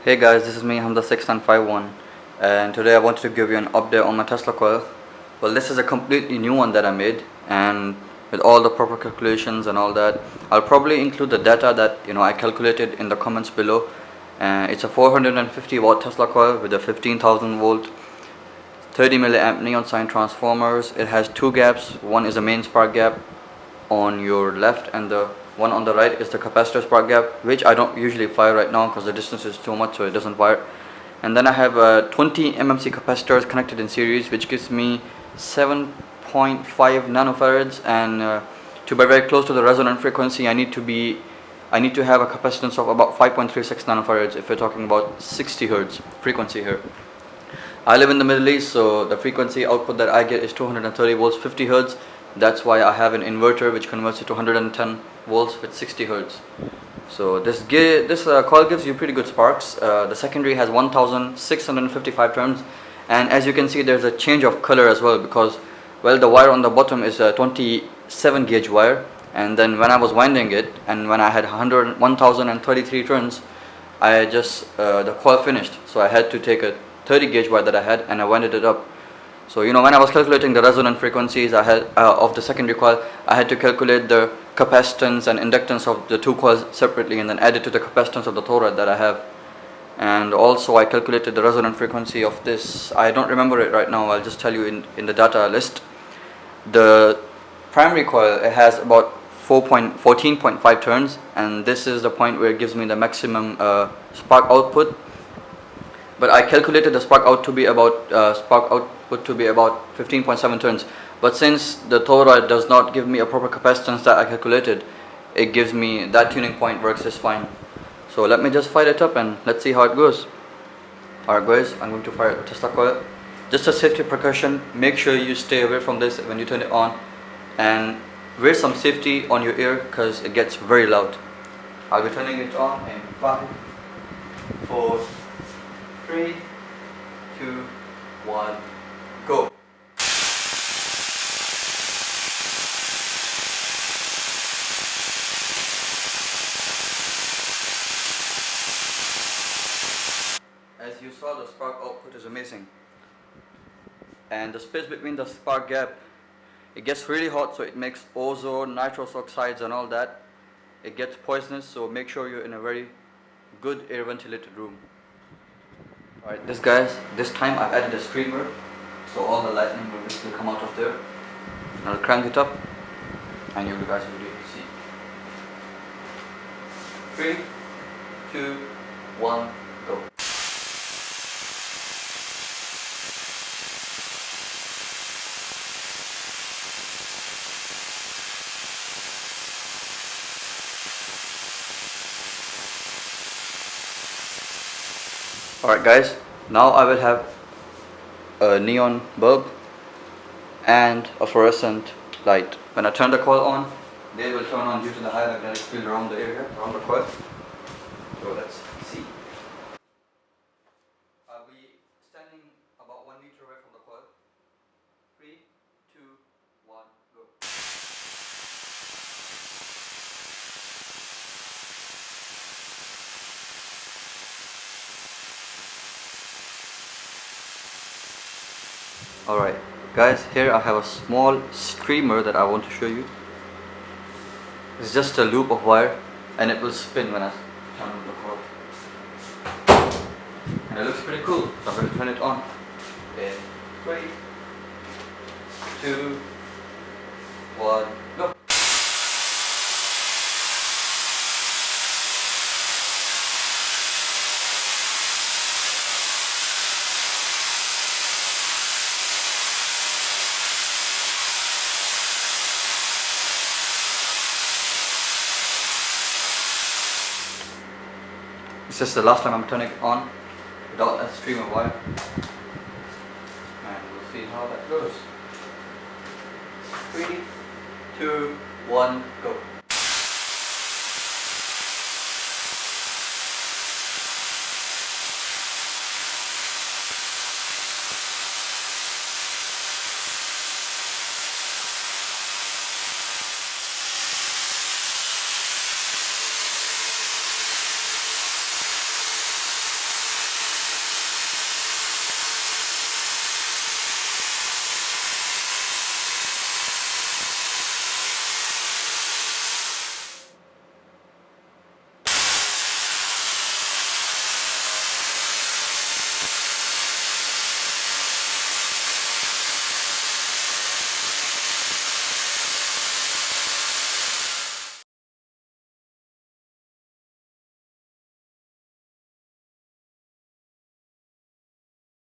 Hey guys, this is me, Hamza6951, and today I wanted to give you an update on my Tesla coil. Well, this is a completely new one that I made, and with all the proper calculations and all that. I'll probably include the data that I calculated in the comments below. It's a 450 watt Tesla coil with a 15,000 volt 30 milliamp neon sign transformers. It has two gaps. One is a main spark gap on your left, and the one on the right is the capacitor spark gap, which I don't usually fire right now because the distance is too much, so it doesn't fire. And then I have 20 mmc capacitors connected in series, which gives me 7.5 nanofarads. And to be very close to the resonant frequency, I need to have a capacitance of about 5.36 nanofarads if we're talking about 60 hertz frequency here. I live in the Middle East, so the frequency output that I get is 230 volts 50 hertz. That's why I have an inverter which converts it to 110 volts with 60 hertz. So this coil gives you pretty good sparks. The secondary has 1655 turns, and as you can see, there's a change of color as well, because the wire on the bottom is a 27 gauge wire, and then when I was winding it and when I had 1033 turns, the coil finished, so I had to take a 30 gauge wire that I had and I winded it up. So when I was calculating the resonant frequencies of the secondary coil, I had to calculate the capacitance and inductance of the two coils separately and then add it to the capacitance of the toroid that I have. And also I calculated the resonant frequency of this. I don't remember it right now, I'll just tell you in the data list. The primary coil, it has about 14.5 turns, and this is the point where it gives me the maximum spark output. But I calculated the spark output to be about 15.7 turns. But since the toroid does not give me a proper capacitance that I calculated, it gives me that tuning point works just fine. So let me just fire it up and let's see how it goes. Alright guys, I'm going to fire the Tesla coil. Just a safety precaution, make sure you stay away from this when you turn it on, and wear some safety on your ear because it gets very loud. I'll be turning it on in 5, 4, 3, 2, 1, go. As you saw, the spark output is amazing, and the space between the spark gap, it gets really hot, so it makes ozone, nitrous oxides and all that. It gets poisonous, so make sure you're in a very good air ventilated room. Alright, this time I've added a streamer, so all the lightning will basically come out of there. I'll crank it up and you guys will see. 3, 2, 1, go. Alright guys, now I will have a neon bulb and a fluorescent light. When I turn the coil on, they will turn on due to the high magnetic field around the area, around the coil. So let's see. I'll be standing about 1 meter away from the coil. 3, 2, 1, go. Alright guys, here I have a small streamer that I want to show you. It's just a loop of wire and it will spin when I turn on the cord. And it looks pretty cool, so I'm going to turn it on. In 3, 2, 1, go! It's just the last time I'm turning it on without a streamer wire. And we'll see how that goes. 3, 2, 1, go!